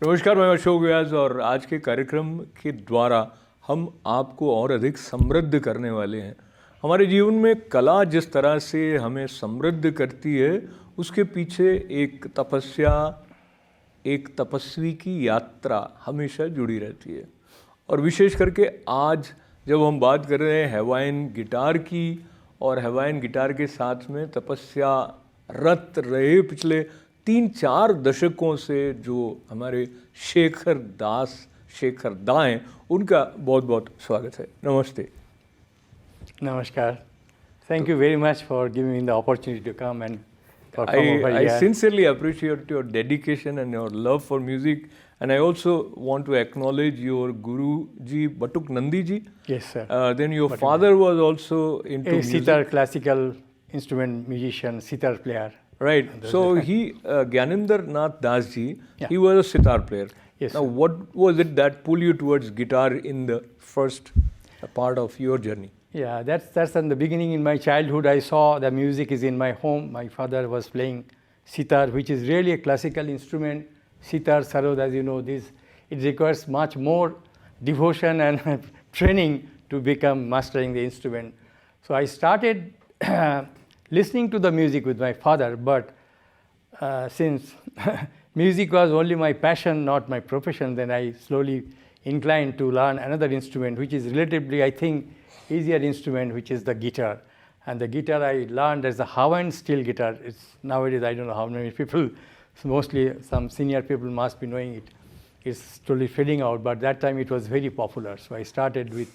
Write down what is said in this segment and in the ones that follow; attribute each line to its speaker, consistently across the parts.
Speaker 1: नमस्कार, मैं अशोक व्यास और आज के कार्यक्रम के द्वारा हम आपको और अधिक समृद्ध करने वाले हैं। हमारे जीवन में कला जिस तरह से हमें समृद्ध करती है, उसके पीछे एक तपस्या, एक तपस्वी की यात्रा हमेशा जुड़ी रहती है। और विशेष करके आज जब हम बात कर रहे हैं हवाइन गिटार की, और हवाइन गिटार के साथ में तपस्या रत रहे पिछले 3-4 दशकों से जो हमारे शेखर दा हैं, उनका बहुत बहुत स्वागत है। नमस्ते।
Speaker 2: Namaskar. Thank you very much for giving me the opportunity to come and perform over
Speaker 1: I
Speaker 2: here.
Speaker 1: sincerely appreciate your dedication and your love for music, and I also want to acknowledge your Guru Ji Batuk Nandi Ji.
Speaker 2: Yes, sir.
Speaker 1: Then your father was also into
Speaker 2: A
Speaker 1: music.
Speaker 2: sitar, classical instrument musician, sitar player.
Speaker 1: Right. So he, Gyanendra Nath Das Ji,
Speaker 2: Yeah.
Speaker 1: he was a sitar player.
Speaker 2: Yes,
Speaker 1: Now,
Speaker 2: sir.
Speaker 1: what was it that pulled you towards guitar in the first part of your journey?
Speaker 2: Yeah, that's in the beginning. In my childhood, I saw the music is in my home. My father was playing sitar, which is really a classical instrument. Sitar, sarod, as you know, it requires much more devotion and training to become mastering the instrument. So I started listening to the music with my father, but since music was only my passion, not my profession, then I slowly inclined to learn another instrument, which is relatively, I think, easier instrument, which is the guitar. And the guitar I learned as a Hawaiian steel guitar. It's nowadays, I don't know how many people, mostly some senior people must be knowing it. It's slowly fading out, but that time it was very popular. So I started with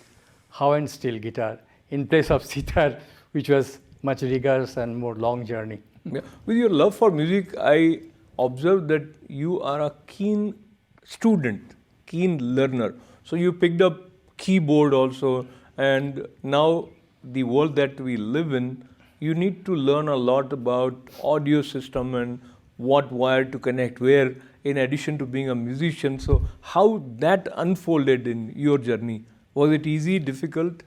Speaker 2: Hawaiian steel guitar in place of sitar, which was much rigorous and more long journey.
Speaker 1: Yeah. With your love for music, I observed that you are a keen student, keen learner. So you picked up keyboard also, and now the world that we live in, you need to learn a lot about audio system and what wire to connect where, in addition to being a musician. So how that unfolded in your journey? Was it easy, difficult?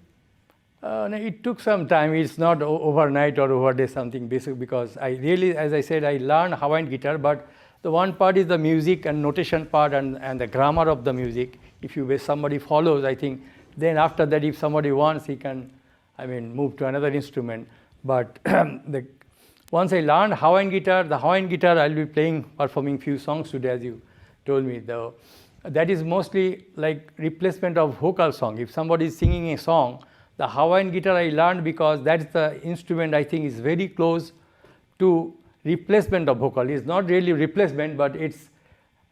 Speaker 2: No, it took some time. It's not overnight or overday something basic, because I really, as I said, I learned Hawaiian guitar, but the one part is the music and notation part and the grammar of the music. If somebody follows, I think, then after that, if somebody wants, he can, move to another instrument. But once I learned Hawaiian guitar, the Hawaiian guitar I'll be performing few songs today, as you told me. That is mostly like replacement of vocal song. If somebody is singing a song, the Hawaiian guitar I learned because that's the instrument I think is very close to replacement of vocal. It's not really replacement, but it's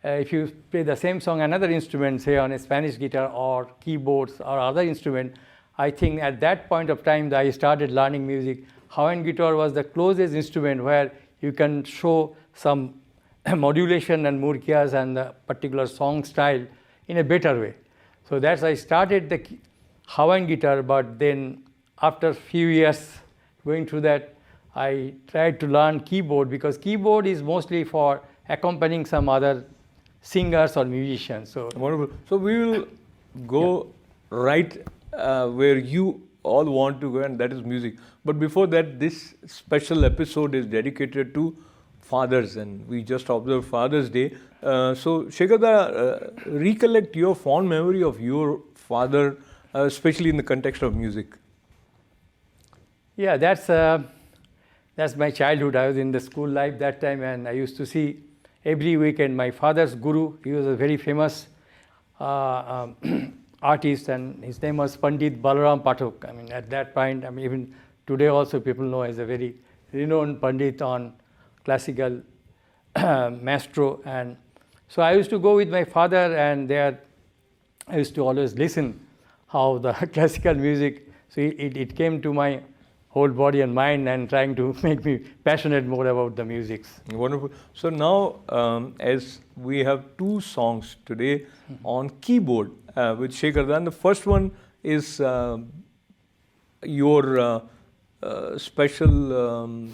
Speaker 2: if you play the same song, another instrument, say on a Spanish guitar or keyboards or other instrument, I think at that point of time that I started learning music, Hawaiian guitar was the closest instrument where you can show some modulation and murkias and the particular song style in a better way. So that's I started the Hawaiian guitar, but then after a few years going through that, I tried to learn keyboard, because keyboard is mostly for accompanying some other singers or musicians. So
Speaker 1: wonderful. So we will go right where you all want to go, and that is music. But before that, this special episode is dedicated to fathers, and we just observed Father's Day. So Shekhar, recollect your fond memory of your father, especially in the context of music.
Speaker 2: Yeah, that's my childhood. I was in the school life that time, and I used to see every weekend my father's guru. He was a very famous artist, and his name was Pandit Balaram Pathak. At that point, even today also people know as a very renowned Pandit on classical maestro. And so I used to go with my father, and there I used to always listen how the classical music, so it came to my whole body and mind and trying to make me passionate more about the music.
Speaker 1: Wonderful. So now, as we have 2 songs today on keyboard with Shekhar, and the first one is your special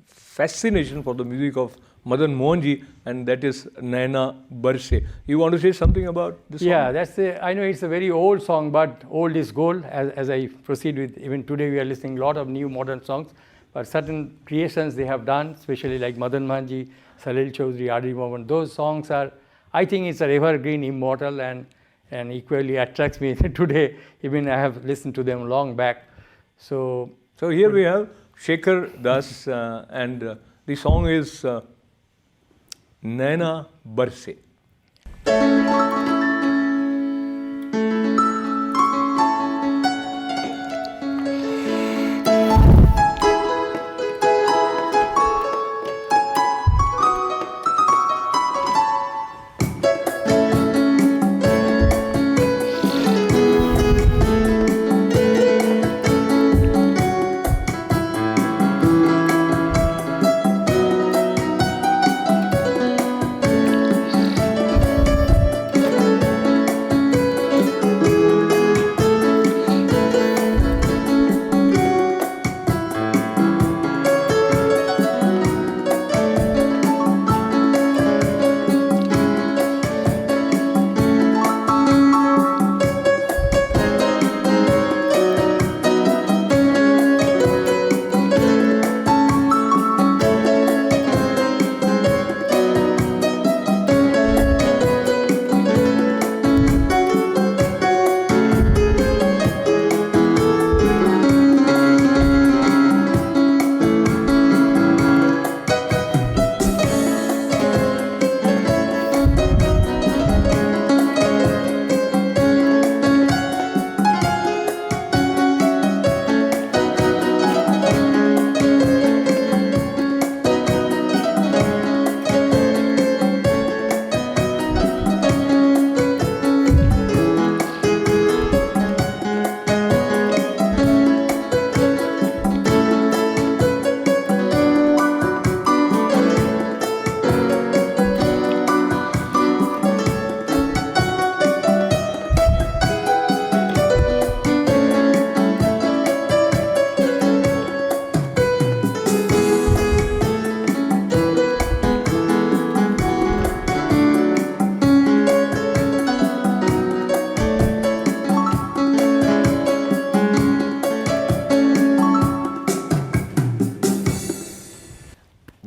Speaker 1: fascination for the music of Madan Mohanji, and that is Naina Barse. You want to say something about this song?
Speaker 2: Yeah, I know it's a very old song, but old is gold. As I proceed with, even today we are listening a lot of new modern songs, but certain creations they have done, especially like Madan Mohanji, Salil Chaudhary, R.D. Mohan, those songs are I think it's an evergreen, immortal, and equally attracts me today. Even I have listened to them long back. So
Speaker 1: here we have Sekhar Das, and the song is Naina Barse.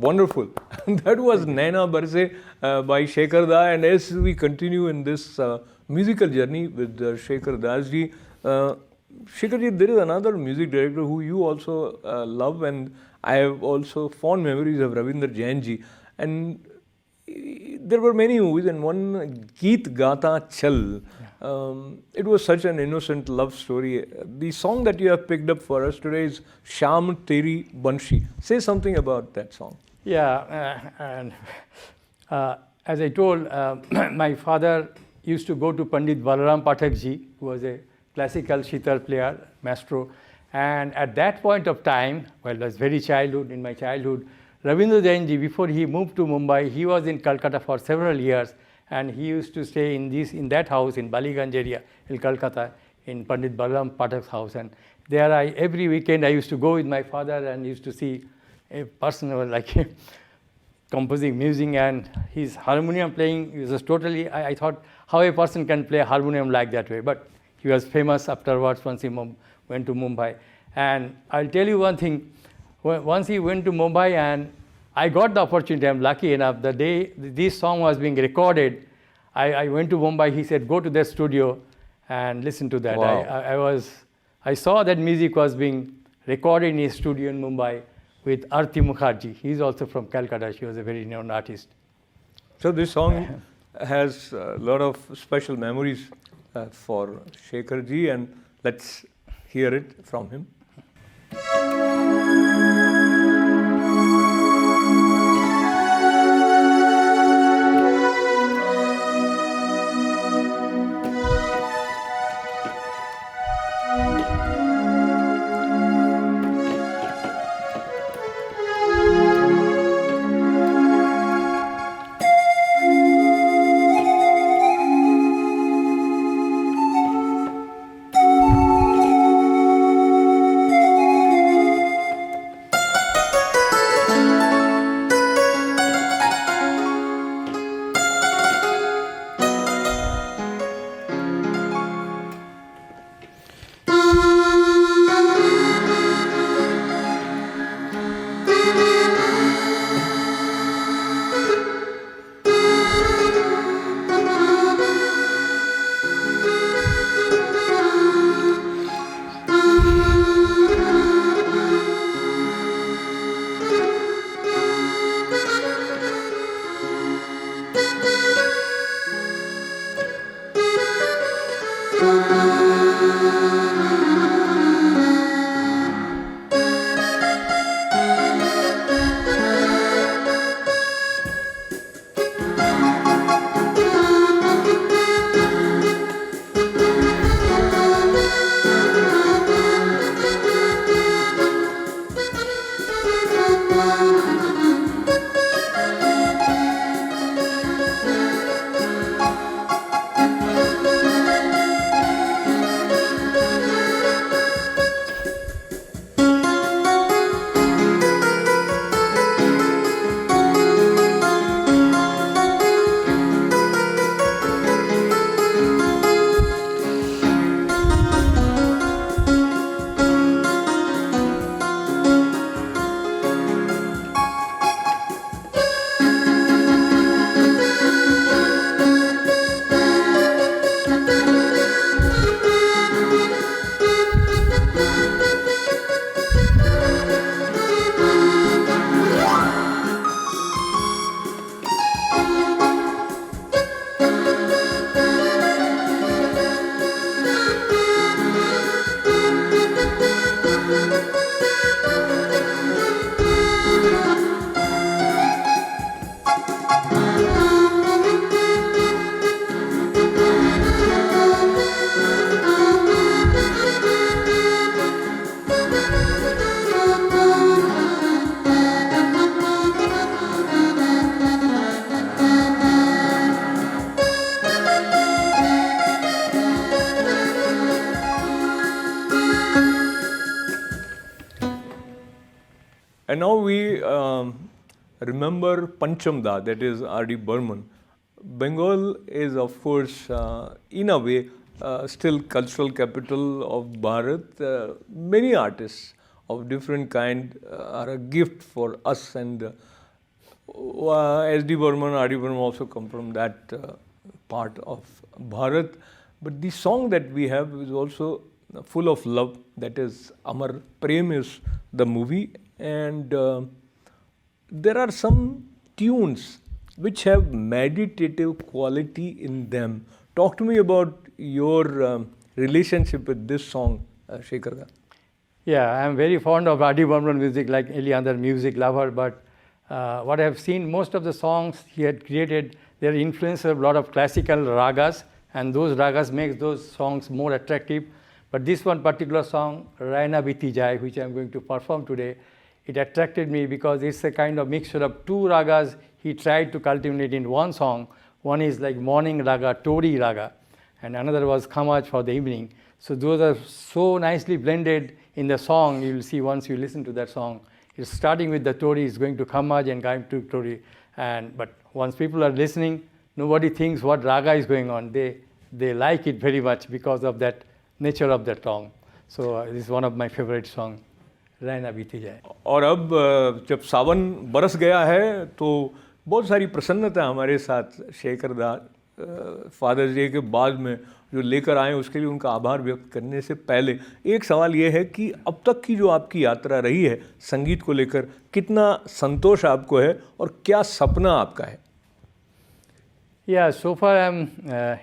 Speaker 1: Wonderful. That was Naina Barse by Sekhar Da. And as we continue in this musical journey with Sekhar Das ji, Sekhar ji, there is another music director who you also love, and I have also fond memories of Ravindra Jain ji. And there were many movies, and one Geet Gata Chal. It was such an innocent love story. The song that you have picked up for us today is Sham Teri Banshi. Say something about that song.
Speaker 2: Yeah, and as I told, my father used to go to Pandit Balaram Pathak ji, who was a classical sitar player, maestro. And at that point of time, well, it was in my childhood, Ravindra Jain ji, before he moved to Mumbai, he was in Calcutta for several years, and he used to stay in that house in Baliganj area in Calcutta, in Pandit Balaram Pathak's house. And there every weekend I used to go with my father and used to see a person who was like composing music, and his harmonium playing was totally, I thought, how a person can play harmonium like that way. But he was famous afterwards once he went to Mumbai. And I'll tell you one thing, once he went to Mumbai and I got the opportunity, I'm lucky enough, the day this song was being recorded, I went to Mumbai, he said, go to their studio and listen to that.
Speaker 1: Wow.
Speaker 2: I saw that music was being recorded in his studio in Mumbai with Arti Mukherjee. He's also from Calcutta. She was a very renowned artist.
Speaker 1: So this song has a lot of special memories for Sekhar ji, and let's hear it from him. And now we remember Panchamda, that is R.D. Burman. Bengal is, of course, in a way, still cultural capital of Bharat. Many artists of different kind are a gift for us, and S.D. Burman, R.D. Burman also come from that part of Bharat. But the song that we have is also full of love. That is Amar Prem is the movie, and there are some tunes which have meditative quality in them. Talk to me about your relationship with this song, Sekhar.
Speaker 2: Yeah, I am very fond of R.D. Burman music, like any other music lover, but what I have seen, most of the songs he had created, they are influenced a lot of classical ragas, and those ragas makes those songs more attractive. But this one particular song, Raina Biti Jai, which I am going to perform today, it attracted me because it's a kind of mixture of two ragas he tried to cultivate in one song. One is like morning raga, Tori raga, and another was Khamaj for the evening. So those are so nicely blended in the song. You will see once you listen to that song. It's starting with the Tori, it's going to Khamaj and going to Tori. But once people are listening, nobody thinks what raga is going on. They like it very much because of that nature of that song. So this is one of my favorite songs. रहना बीती जाए।
Speaker 1: और अब जब सावन बरस गया है तो बहुत सारी प्रसन्नता हमारे साथ शेखर दा फादर्स डे के बाद में जो लेकर आए, उसके लिए उनका आभार व्यक्त करने से पहले एक सवाल ये है कि अब तक की जो आपकी यात्रा रही है संगीत को लेकर, कितना संतोष आपको है और क्या सपना आपका है?
Speaker 2: Yeah, so far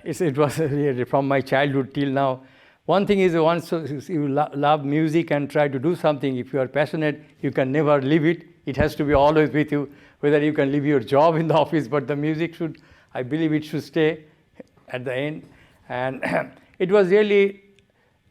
Speaker 2: it was really from my childhood till now. One thing is, once you love music and try to do something, if you are passionate, you can never leave it. It has to be always with you, whether you can leave your job in the office, but the music should, I believe it should stay at the end. And it was really,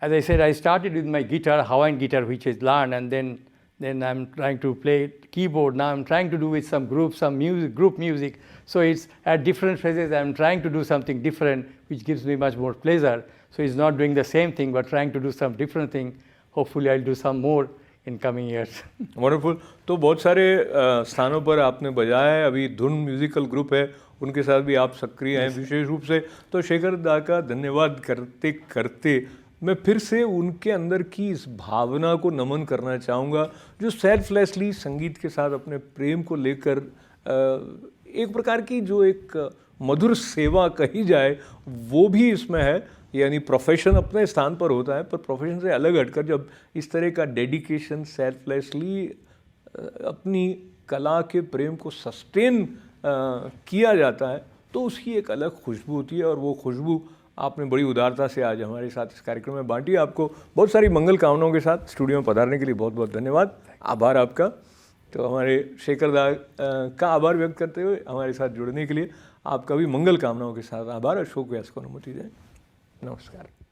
Speaker 2: as I said, I started with my guitar, Hawaiian guitar, which is learned, and then I'm trying to play keyboard. Now I'm trying to do with some group music. So it's at different phases, I'm trying to do something different, which gives me much more pleasure. So it's not doing the same thing, but trying to do some different thing. Hopefully I'll do some more in coming years.
Speaker 1: Wonderful. तो बहुत सारे स्थानों पर आपने बजाया है, अभी धुन म्यूजिकल ग्रुप है, उनके साथ भी आप सक्रिय हैं विशेष रूप से। तो शेखर दा का धन्यवाद करते करते मैं फिर से उनके अंदर की इस भावना को नमन करना चाहूँगा जो सेल्फलेसली संगीत के साथ अपने प्रेम को लेकर एक प्रकार की जो एक मधुर सेवा कही जाए वो भी इसमें है। यानी प्रोफेशन अपने स्थान पर होता है, पर प्रोफेशन से अलग हटकर जब इस तरह का डेडिकेशन सेल्फलेसली अपनी कला के प्रेम को सस्टेन किया जाता है तो उसकी एक अलग खुशबू होती है, और वो खुशबू आपने बड़ी उदारता से आज हमारे साथ इस कार्यक्रम में बांटी। आपको बहुत सारी मंगल कामनाओं के साथ स्टूडियो में पधारने के लिए बहुत बहुत धन्यवाद, आभार आपका। तो हमारे शेखर दा का आभार व्यक्त करते हुए हमारे साथ जुड़ने के लिए आपका भी मंगल कामनाओं के साथ आभार। अशोक व्यास को अनुमति दें। नमस्कार।